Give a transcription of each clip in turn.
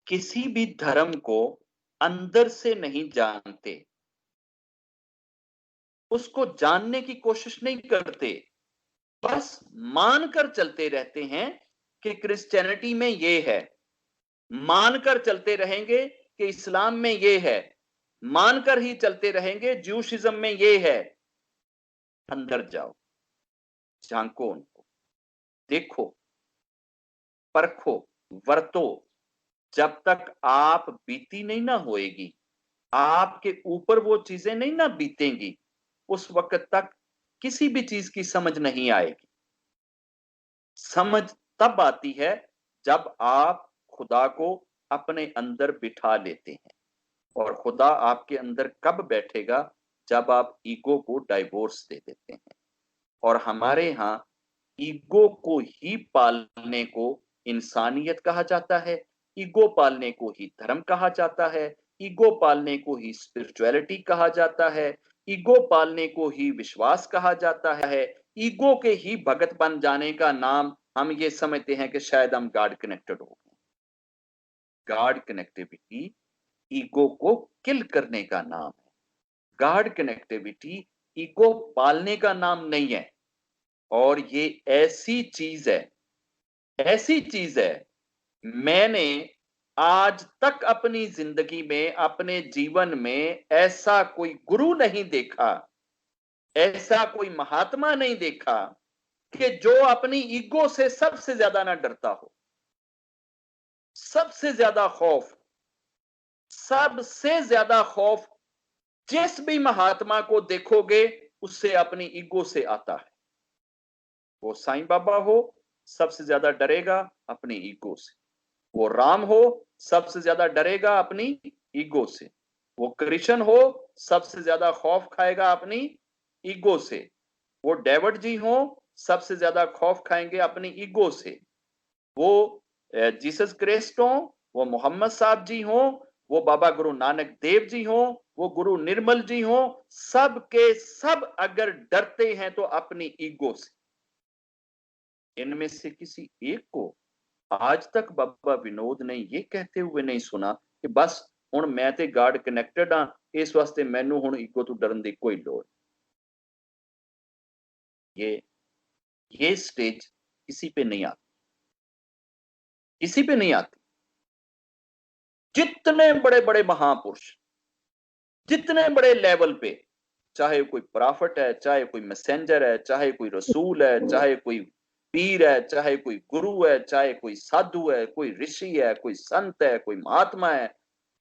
किसी भी धर्म को अंदर से नहीं जानते, उसको जानने की कोशिश नहीं करते, बस मानकर चलते रहते हैं कि क्रिश्चियनिटी में ये है, मानकर चलते रहेंगे कि इस्लाम में ये है, मानकर ही चलते रहेंगे ज्यूशिज्म में ये है। अंदर जाओ, झांको उनको, देखो, परखो, वरतो। जब तक आप बीती नहीं ना होएगी, आपके ऊपर वो चीजें नहीं ना बीतेंगी, उस वक्त तक किसी भी चीज की समझ नहीं आएगी। समझ तब आती है जब आप खुदा को अपने अंदर बिठा लेते हैं। और खुदा आपके अंदर कब बैठेगा? जब आप ईगो को डाइवोर्स दे देते हैं। और हमारे यहाँ ईगो को ही पालने को इंसानियत कहा जाता है, ईगो पालने को ही धर्म कहा जाता है, ईगो पालने को ही स्पिरिचुअलिटी कहा जाता है, ईगो पालने को ही विश्वास कहा जाता है। ईगो के ही भगत बन जाने का नाम हम ये समझते हैं कि शायद हम गॉड कनेक्टेड हो गए। गॉड कनेक्टिविटी ईगो को किल करने का नाम है। गॉड कनेक्टिविटी ईगो पालने का नाम नहीं है। और ये ऐसी चीज है, ऐसी चीज है, मैंने आज तक अपनी जिंदगी में, अपने जीवन में ऐसा कोई गुरु नहीं देखा, ऐसा कोई महात्मा नहीं देखा कि जो अपनी ईगो से सबसे ज्यादा ना डरता हो। सबसे ज्यादा खौफ, सबसे ज्यादा खौफ जिस भी महात्मा को देखोगे उससे अपनी ईगो से आता है। वो साईं बाबा हो, सबसे ज्यादा डरेगा अपनी ईगो से। वो राम हो, सबसे ज्यादा डरेगा अपनी ईगो से। वो कृष्ण हो, सबसे ज्यादा खौफ खाएगा अपनी ईगो से। वो डेविड जी हो, सबसे ज्यादा खौफ खाएंगे अपनी ईगो से। वो जीसस क्राइस्ट हो, वो मोहम्मद साहब जी हो, वो बाबा गुरु नानक देव जी हो, वो गुरु निर्मल जी हो, सब के सब अगर डरते हैं तो अपनी ईगो से। इनमें से किसी एक को आज तक बाबा विनोद ने ये कहते हुए नहीं सुना कि बस हुण मैं ते गार्ड कनेक्टेड हाँ, इस वास्ते मैनू हुण ईगो तो डरन दी कोई लोड़। ये ये स्टेज किसी पे नहीं आती, किसी पे नहीं आती। जितने बड़े बड़े महापुरुष, जितने बड़े लेवल पे, चाहे कोई प्रॉफिट है, चाहे कोई मैसेंजर है, चाहे कोई रसूल है, चाहे कोई पीर है, चाहे कोई गुरु है, चाहे कोई साधु है, कोई ऋषि है, कोई संत है, कोई महात्मा है,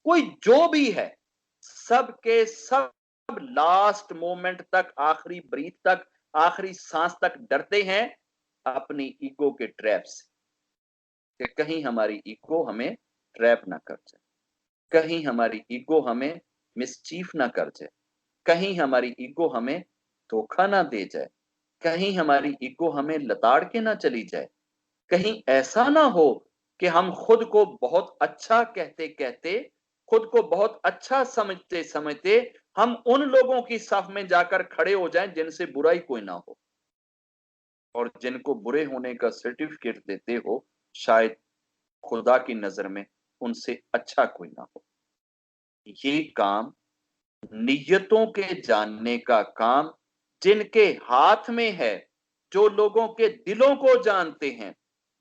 कोई जो भी है, सबके सब लास्ट मोमेंट तक, आखिरी ब्रीथ तक, आखिरी सांस तक डरते हैं अपनी ईगो के ट्रैप से कि कहीं हमारी ईगो हमें ट्रैप ना कर जाए, कहीं हमारी ईगो हमें मिसचीफ ना कर जाए, कहीं हमारी ईगो हमें धोखा ना दे जाए, कहीं हमारी ईगो हमें लताड़ के ना चली जाए। कहीं ऐसा ना हो कि हम खुद को बहुत अच्छा कहते कहते, खुद को बहुत अच्छा समझते समझते हम उन लोगों की सफ में जाकर खड़े हो जाएं जिनसे बुरा ही कोई ना हो, और जिनको बुरे होने का सर्टिफिकेट देते हो शायद खुदा की नजर में उनसे अच्छा कोई ना हो। ये काम, नियतों के जानने का काम जिनके हाथ में है, जो लोगों के दिलों को जानते हैं,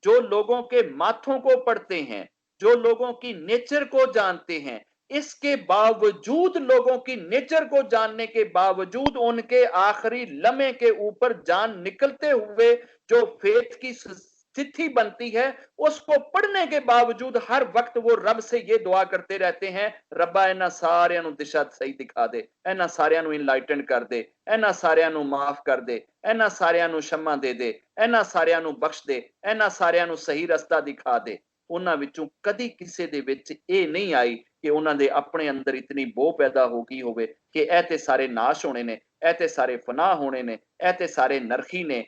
जो लोगों के माथों को पढ़ते हैं, जो लोगों की नेचर को जानते हैं, इसके बावजूद, लोगों की नेचर को जानने के बावजूद, उनके आखिरी लम्हे के ऊपर जान निकलते हुए जो फेथ की स्थिति बनती है, उसको पढ़ने के बावजूद हर वक्त वो रब से ये दुआ करते रहते हैं, रब्बा इन्हां सारियां नूं दिशा सही दिखा दे, इन्हां सारियां नूं इनलाइटन कर दे, इन्हां सारियां नूं माफ कर दे, इन्हां सारियां नूं क्षमा दे दे, इन्हां सारियां नूं बख्श दे, इन्हां सारियां नूं सही रस्ता दिखा दे। ਉਹਨਾਂ ਵਿੱਚੋਂ ਕਦੀ ਕਿਸੇ ਦੇ ਵਿੱਚ ਇਹ ਨਹੀਂ ਆਈ ਕਿ ਉਹਨਾਂ ਦੇ ਆਪਣੇ ਅੰਦਰ ਇਤਨੀ ਬੋਹ ਪੈਦਾ ਹੋ ਗਈ ਹੋਵੇ ਕਿ ਇਹ ਤੇ ਸਾਰੇ ਨਾਸ਼ ਹੋਣੇ ਨੇ, ਇਹ ਤੇ ਸਾਰੇ ਫਨਾਹ ਹੋਣੇ ਨੇ, ਇਹ ਤੇ ਸਾਰੇ ਨਰਖੀ ਨੇ,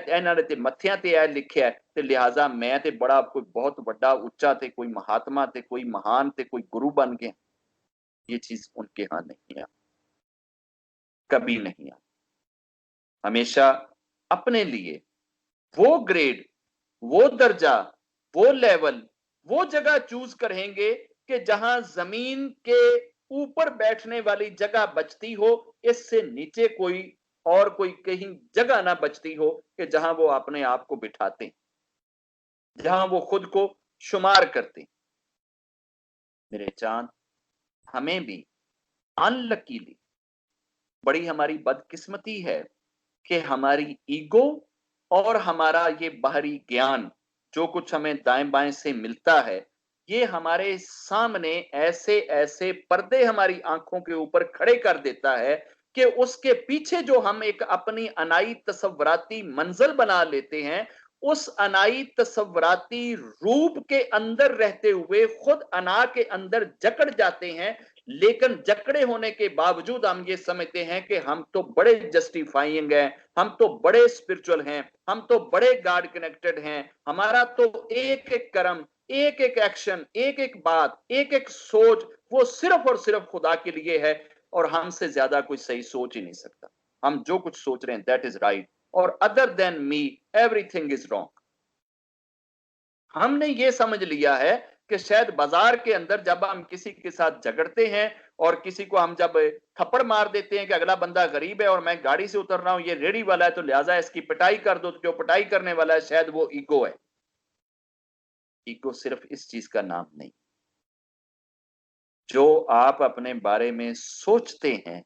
ਇਹਨਾਂ ਦੇ ਤੇ ਮੱਥਿਆਂ ਤੇ ਇਹ ਲਿਖਿਆ ਤੇ ਲਿਹਾਜ਼ਾ ਮੈਂ ਤੇ ਬੜਾ ਕੋਈ ਬਹੁਤ ਵੱਡਾ ਉੱਚਾ ਤੇ ਕੋਈ महात्मा ਤੇ ਕੋਈ महान ਤੇ ਕੋਈ गुरु बन गया। ये चीज उनके यहाँ नहीं है, कभी नहीं है। हमेशा अपने लिए वो ग्रेड, वो दर्जा, वो लेवल, वो जगह चूज करेंगे कि जहां जमीन के ऊपर बैठने वाली जगह बचती हो, इससे नीचे कोई और कोई कहीं जगह ना बचती हो कि जहां वो अपने आप को बिठाते, जहां वो खुद को शुमार करते। मेरे चांद, हमें भी अनलकीली, बड़ी हमारी बदकिस्मती है कि हमारी ईगो और हमारा ये बाहरी ज्ञान, जो कुछ हमें दाएं बाएं से मिलता है, ये हमारे सामने ऐसे ऐसे पर्दे हमारी आंखों के ऊपर खड़े कर देता है कि उसके पीछे जो हम एक अपनी अनाई तसव्वुराती मंजिल बना लेते हैं, उस अनाई तसव्वुराती रूप के अंदर रहते हुए खुद अना के अंदर जकड़ जाते हैं। लेकिन जकड़े होने के बावजूद हम ये समझते हैं कि हम तो बड़े जस्टिफाइंग हैं, हम तो बड़े स्पिरिचुअल हैं, हम तो बड़े गॉड कनेक्टेड हैं, हमारा तो एक एक कर्म, एक एक एक्शन, एक एक बात, एक एक सोच वो सिर्फ और सिर्फ खुदा के लिए है, और हमसे ज्यादा कोई सही सोच ही नहीं सकता। हम जो कुछ सोच रहे हैं दैट इज राइट, और other than me everything is wrong. हमने ये समझ लिया है कि शायद बाजार के अंदर जब हम किसी के साथ झगड़ते हैं और किसी को हम जब थप्पड़ मार देते हैं कि अगला बंदा गरीब है और मैं गाड़ी से उतर रहा हूं, ये रेडी वाला है तो लिहाजा इसकी पिटाई कर दो, तो जो पिटाई करने वाला है शायद वो ईगो है। ईगो सिर्फ इस चीज का नाम नहीं। जो आप अपने बारे में सोचते हैं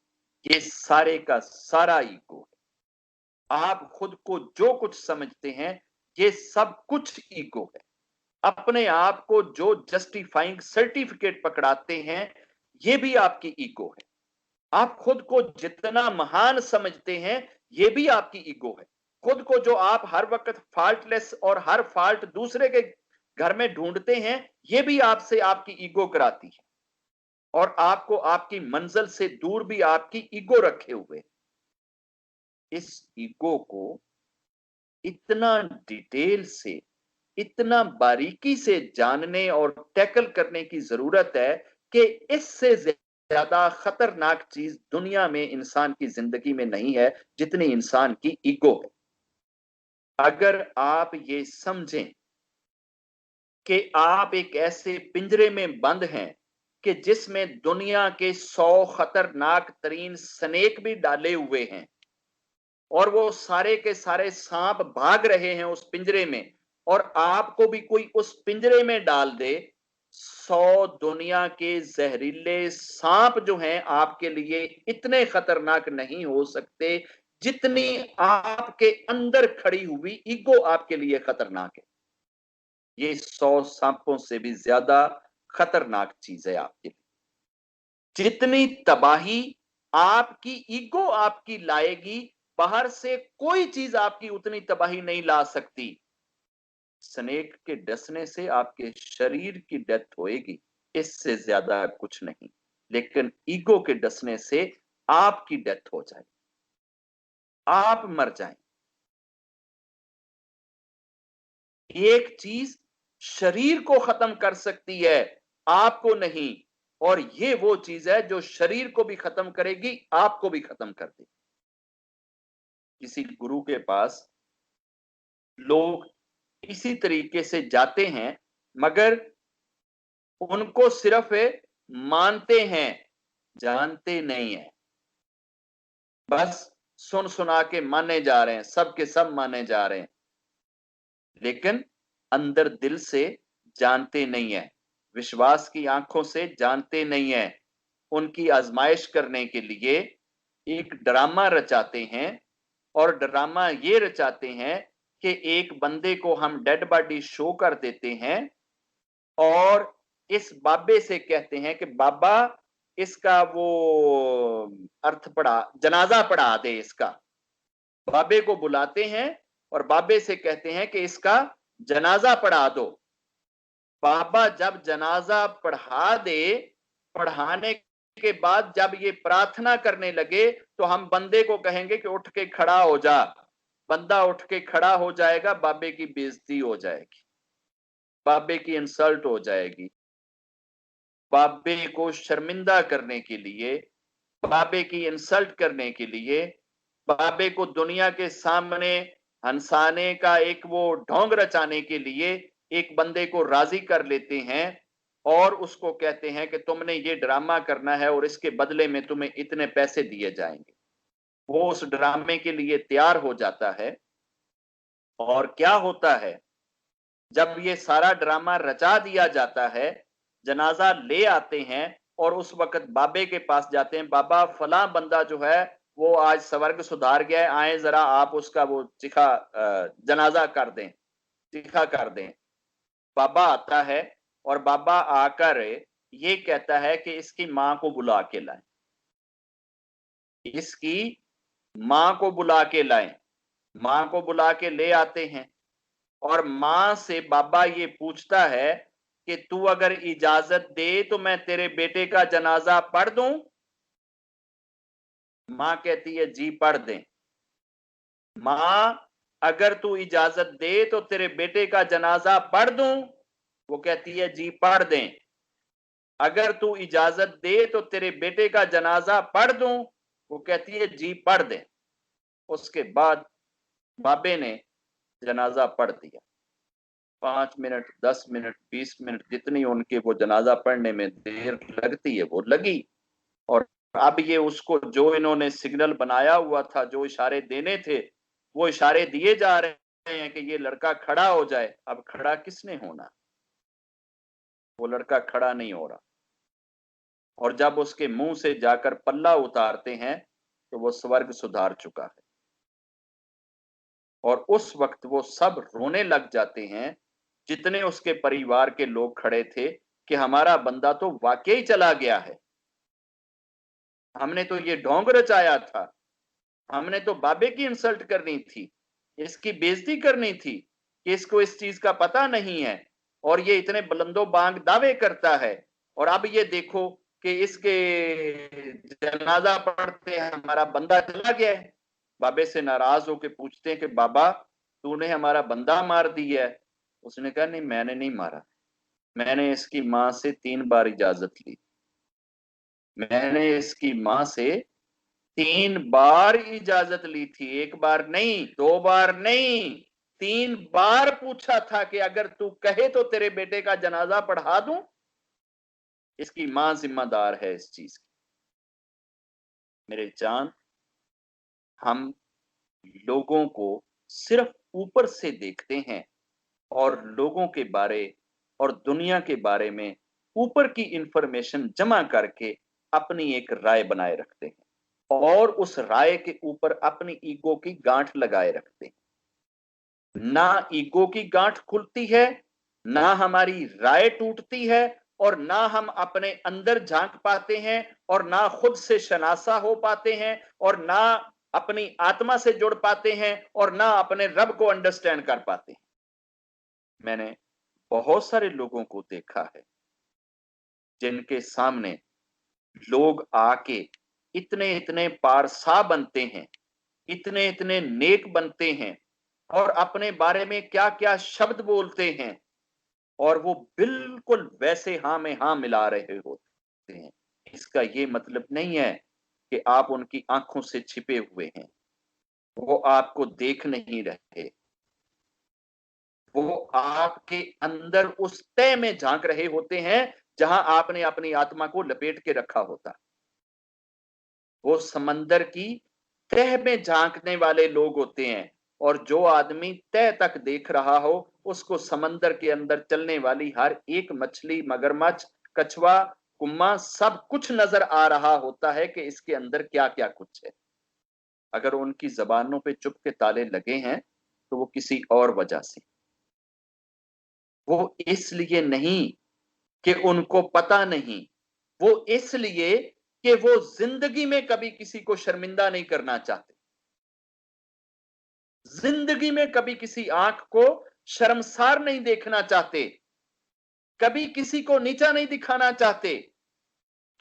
ये सारे का सारा ईगो है। आप खुद को जो कुछ समझते हैं ये सब कुछ ईगो है। अपने आप को जो जस्टिफाइंग सर्टिफिकेट पकड़ाते हैं ये भी आपकी ईगो है। आप खुद को जितना महान समझते हैं ये भी आपकी ईगो है। खुद को जो आप हर वक्त फॉल्टलेस और हर फॉल्ट दूसरे के घर में ढूंढते हैं ये भी आपसे आपकी ईगो कराती है, और आपको आपकी मंजिल से दूर भी आपकी ईगो रखे हुए। इस ईगो को इतना डिटेल से, इतना बारीकी से जानने और टैकल करने की जरूरत है कि इससे ज्यादा खतरनाक चीज दुनिया में इंसान की जिंदगी में नहीं है जितनी इंसान की ईगो है। अगर आप ये समझें कि आप एक ऐसे पिंजरे में बंद हैं कि जिसमें दुनिया के 100 खतरनाक तरीन स्नेक भी डाले हुए हैं, और वो सारे के सारे सांप भाग रहे हैं उस पिंजरे में, और आपको भी कोई उस पिंजरे में डाल दे, 100 दुनिया के जहरीले सांप जो हैं आपके लिए इतने खतरनाक नहीं हो सकते जितनी आपके अंदर खड़ी हुई ईगो आपके लिए खतरनाक है। ये 100 सांपों से भी ज्यादा खतरनाक चीज है आपके लिए। जितनी तबाही आपकी ईगो आपकी लाएगी, बाहर से कोई चीज आपकी उतनी तबाही नहीं ला सकती। स्नेक के डसने से आपके शरीर की डेथ होएगी, इससे ज्यादा कुछ नहीं। लेकिन ईगो के डसने से आपकी डेथ हो जाए, आप मर जाएं। एक चीज शरीर को खत्म कर सकती है, आपको नहीं, और ये वो चीज है जो शरीर को भी खत्म करेगी, आपको भी खत्म कर देगी। किसी गुरु के पास लोग इसी तरीके से जाते हैं, मगर उनको सिर्फ मानते हैं, जानते नहीं है। बस सुन सुना के माने जा रहे हैं, सब के सब माने जा रहे हैं, लेकिन अंदर दिल से जानते नहीं है, विश्वास की आंखों से जानते नहीं है। उनकी आजमाइश करने के लिए एक ड्रामा रचाते हैं, और ड्रामा ये रचाते हैं कि एक बंदे को हम डेड बॉडी शो कर देते हैं, और इस बाबे से कहते हैं कि बाबा इसका वो अर्थ पढ़ा, जनाजा पढ़ा दे इसका। बाबे को बुलाते हैं और बाबे से कहते हैं कि इसका जनाजा पढ़ा दो। बाबा जब जनाजा पढ़ा दे, पढ़ाने के बाद जब ये प्रार्थना करने लगे तो हम बंदे को कहेंगे कि उठ के खड़ा हो जा। बंदा उठ के खड़ा हो जाएगा, बाबे की बेइज्जती हो जाएगी, बाबे की इंसल्ट हो जाएगी। बाबे को शर्मिंदा करने के लिए, बाबे की इंसल्ट करने के लिए, बाबे को दुनिया के सामने हंसाने का एक वो ढोंग रचाने के लिए एक बंदे को राजी कर लेते हैं और उसको कहते हैं कि तुमने ये ड्रामा करना है और इसके बदले में तुम्हें इतने पैसे दिए जाएंगे। वो उस ड्रामे के लिए तैयार हो जाता है। और क्या होता है, जब ये सारा ड्रामा रचा दिया जाता है, जनाजा ले आते हैं और उस वक्त बाबे के पास जाते हैं, बाबा फला बंदा जो है वो आज स्वर्ग सुधार गया है, आए जरा आप उसका वो चिखा जनाजा कर दें, चिखा कर दें। बाबा आता है और बाबा आकर ये कहता है कि इसकी मां को बुला के लाएं, इसकी मां को बुला के लाएं। मां को बुला के ले आते हैं और मां से बाबा ये पूछता है कि तू अगर इजाजत दे तो मैं तेरे बेटे का जनाजा पढ़ दूं। मां कहती है जी पढ़ दें। मां, अगर तू इजाजत दे तो तेरे बेटे का जनाजा पढ़ दूं। वो कहती है जी पढ़ दें। अगर तू इजाजत दे तो तेरे बेटे का जनाजा पढ़ दूं। वो कहती है जी पढ़ दें। उसके बाद बाबे ने जनाजा पढ़ दिया। 5 मिनट, 10 मिनट, 20 मिनट, जितनी उनके वो जनाजा पढ़ने में देर लगती है वो लगी। और अब ये उसको जो इन्होंने सिग्नल बनाया हुआ था, जो इशारे देने थे, वो इशारे दिए जा रहे हैं कि ये लड़का खड़ा हो जाए। अब खड़ा किसने होना? वो लड़का खड़ा नहीं हो रहा। और जब उसके मुंह से जाकर पल्ला उतारते हैं तो वो स्वर्ग सुधार चुका है। और उस वक्त वो सब रोने लग जाते हैं, जितने उसके परिवार के लोग खड़े थे, कि हमारा बंदा तो वाकई चला गया है। हमने तो ये ढोंग रचाया था, हमने तो बाबे की इंसल्ट करनी थी, इसकी बेइज्जती करनी थी कि इसको इस चीज का पता नहीं है और ये इतने बुलंदो बांग दावे करता है। और अब ये देखो कि इसके जनाजा पढ़ते हैं हमारा बंदा चला गया है। बाबे से नाराज होकर पूछते हैं कि बाबा तूने हमारा बंदा मार दिया है। उसने कहा नहीं, मैंने नहीं मारा, मैंने इसकी मां से 3 बार इजाजत ली। मैंने इसकी मां से 3 बार इजाजत ली थी, 1 बार नहीं, 2 बार नहीं, 3 बार पूछा था कि अगर तू कहे तो तेरे बेटे का जनाजा पढ़ा दूं। इसकी मां जिम्मेदार है इस चीज की। मेरे जान, हम लोगों को सिर्फ ऊपर से देखते हैं और लोगों के बारे और दुनिया के बारे में ऊपर की इंफॉर्मेशन जमा करके अपनी एक राय बनाए रखते हैं और उस राय के ऊपर अपनी ईगो की गांठ लगाए रखते हैं। ना ईगो की गांठ खुलती है, ना हमारी राय टूटती है, और ना हम अपने अंदर झांक पाते हैं, और ना खुद से शनासा हो पाते हैं, और ना अपनी आत्मा से जुड़ पाते हैं, और ना अपने रब को अंडरस्टैंड कर पाते हैं। मैंने बहुत सारे लोगों को देखा है जिनके सामने लोग आके इतने इतने पारसा बनते हैं, इतने इतने नेक बनते हैं और अपने बारे में क्या क्या शब्द बोलते हैं, और वो बिल्कुल वैसे हाँ में हाँ मिला रहे होते हैं। इसका ये मतलब नहीं है कि आप उनकी आंखों से छिपे हुए हैं, वो आपको देख नहीं रहे, वो आपके अंदर उस तह में झांक रहे होते हैं जहां आपने अपनी आत्मा को लपेट के रखा होता। वो समंदर की तह में झांकने वाले लोग होते हैं, और जो आदमी तह तक देख रहा हो उसको समंदर के अंदर चलने वाली हर एक मछली, मगरमच्छ, कछुआ, कुम्मा सब कुछ नजर आ रहा होता है कि इसके अंदर क्या क्या कुछ है। अगर उनकी जबानों पे चुप के ताले लगे हैं तो वो किसी और वजह से, वो इसलिए नहीं कि उनको पता नहीं, वो इसलिए कि वो जिंदगी में कभी किसी को शर्मिंदा नहीं करना चाहते, जिंदगी में कभी किसी आंख को शर्मसार नहीं देखना चाहते, कभी किसी को नीचा नहीं दिखाना चाहते।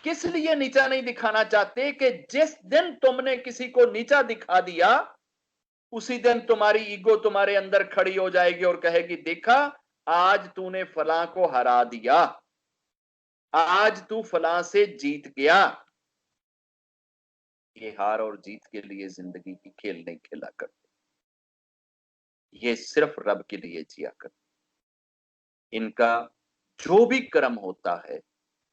किस लिए नीचा नहीं दिखाना चाहते कि जिस दिन तुमने किसी को नीचा दिखा दिया, उसी दिन तुम्हारी ईगो तुम्हारे अंदर खड़ी हो जाएगी और कहेगी देखा, आज तूने फलां को हरा दिया, आज तू फलां से जीत गया। ये हार और जीत के लिए जिंदगी की खेल नहीं खेला करते, ये सिर्फ रब के लिए जिया करते। इनका जो भी कर्म होता है,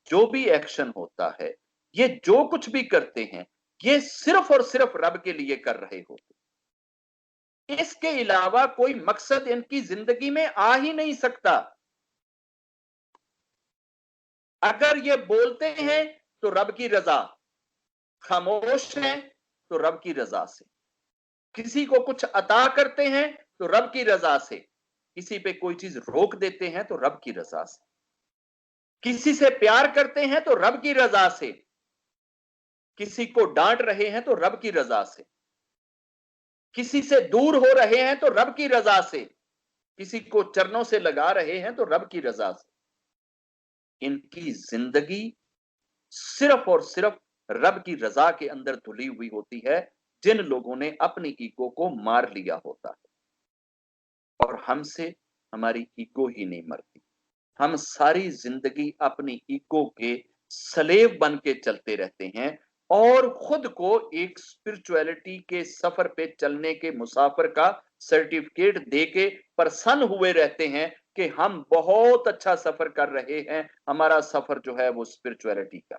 जो भी एक्शन होता है, ये जो कुछ भी करते हैं, ये सिर्फ और सिर्फ रब के लिए कर रहे होते। इसके अलावा कोई मकसद इनकी जिंदगी में आ ही नहीं सकता। अगर ये बोलते हैं तो रब की रजा, खामोश हैं तो रब की रजा से, किसी को कुछ अता करते हैं तो रब की रजा से, किसी पे कोई चीज रोक देते हैं तो रब की रजा से, किसी से प्यार करते हैं तो रब की रजा से, किसी को डांट रहे हैं तो रब की रजा से, किसी से दूर हो रहे हैं तो रब की रजा से, किसी को चरणों से लगा रहे हैं तो रब की रजा से। इनकी जिंदगी सिर्फ और सिर्फ रब की रजा के अंदर धुली हुई होती है, जिन लोगों ने अपनी ईगो को मार लिया होता है। और हमसे हमारी ईगो ही नहीं मरती। हम सारी जिंदगी अपनी ईगो के स्लेव बन के चलते रहते हैं और खुद को एक स्पिरिचुअलिटी के सफर पे चलने के मुसाफिर का सर्टिफिकेट देके प्रसन्न हुए रहते हैं कि हम बहुत अच्छा सफर कर रहे हैं। हमारा सफर जो है वो स्पिरिचुअलिटी का,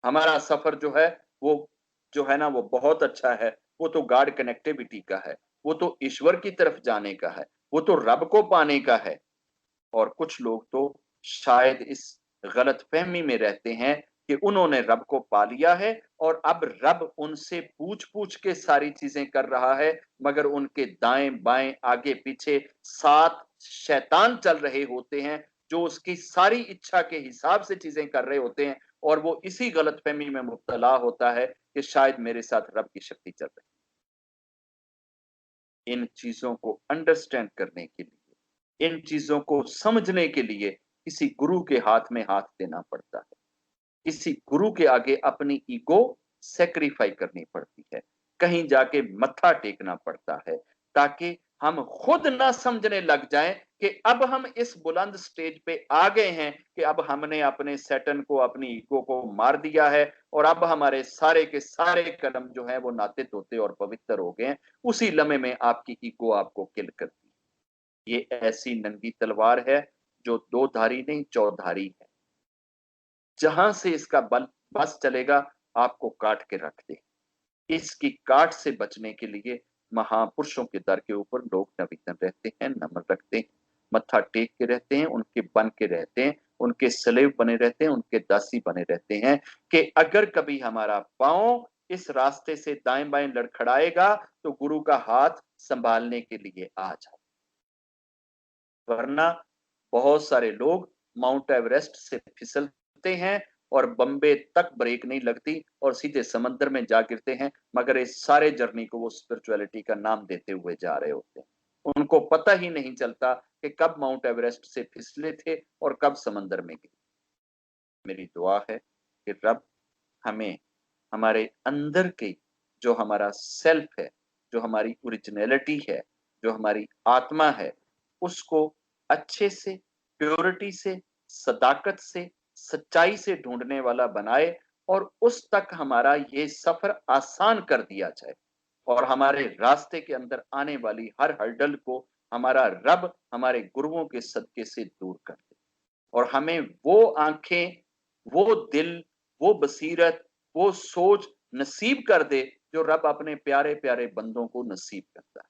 हमारा सफर जो है वो जो है ना वो बहुत अच्छा है, वो तो गॉड कनेक्टिविटी का है, वो तो ईश्वर की तरफ जाने का है, वो तो रब को पाने का है। और कुछ लोग तो शायद इस गलतफहमी में रहते हैं कि उन्होंने रब को पा लिया है और अब रब उनसे पूछ-पूछ के सारी चीजें कर रहा है, मगर उनके दाएं-बाएं, आगे-पीछे 7 शैतान चल रहे होते हैं, जो उसकी सारी इच्छा के हिसाब से चीजें कर रहे होते हैं और वो इसी गलतफहमी में मुब्तला होता है कि शायद मेरे साथ रब की शक्ति चल रही है। इन चीजों को अंडरस्टैंड करने के लिए, इन चीजों को समझने के लिए किसी गुरु के हाथ में हाथ देना पड़ता है। किसी गुरु के आगे अपनी ईगो सेक्रीफाई करनी पड़ती है, कहीं जाके मत्था टेकना पड़ता है, ताकि हम खुद ना समझने लग जाएं कि अब हम इस बुलंद स्टेज पे आ गए हैं कि अब हमने अपने सैटन को, अपनी ईगो को मार दिया है और अब हमारे सारे के सारे कर्म जो है वो नाते धोते और पवित्र हो गए हैं। उसी लम्हे में आपकी ईगो आपको किल करती है। ये ऐसी नंगी तलवार है जो दो धारी नहीं चौधारी है, जहां से इसका बल बस चलेगा आपको काट के रख दे। इसकी काट से बचने के लिए महापुरुषों के दर के ऊपर लोग नवीन रहते हैं, नमन रखते हैं, मत्था टेक के रहते हैं, उनके बन के रहते हैं, उनके स्लेव बने रहते हैं, उनके दासी बने रहते हैं कि अगर कभी हमारा पांव इस रास्ते से दाएं बाएं लड़खड़ाएगा तो गुरु का हाथ संभालने के लिए आ जाए। वरना बहुत सारे लोग माउंट एवरेस्ट से फिसलते हैं और बम्बे तक ब्रेक नहीं लगती और सीधे समंदर में जा गिरते हैं, मगर इस सारे जर्नी को वो स्पिरिचुअलिटी का नाम देते हुए जा रहे होते हैं। उनको पता ही नहीं चलता कि कब माउंट एवरेस्ट से फिसले थे और कब समंदर में गिरे। मेरी दुआ है कि रब हमें हमारे अंदर के जो हमारा सेल्फ है, जो हमारी ओरिजिनलिटी है, जो हमारी आत्मा है, उसको अच्छे से, प्योरिटी से, सदाकत से, सच्चाई से ढूंढने वाला बनाए और उस तक हमारा ये सफर आसान कर दिया जाए और हमारे रास्ते के अंदर आने वाली हर हर्डल को हमारा रब हमारे गुरुओं के सदके से दूर कर दे और हमें वो आंखें, वो दिल, वो बसीरत, वो सोच नसीब कर दे जो रब अपने प्यारे प्यारे बंदों को नसीब करता है।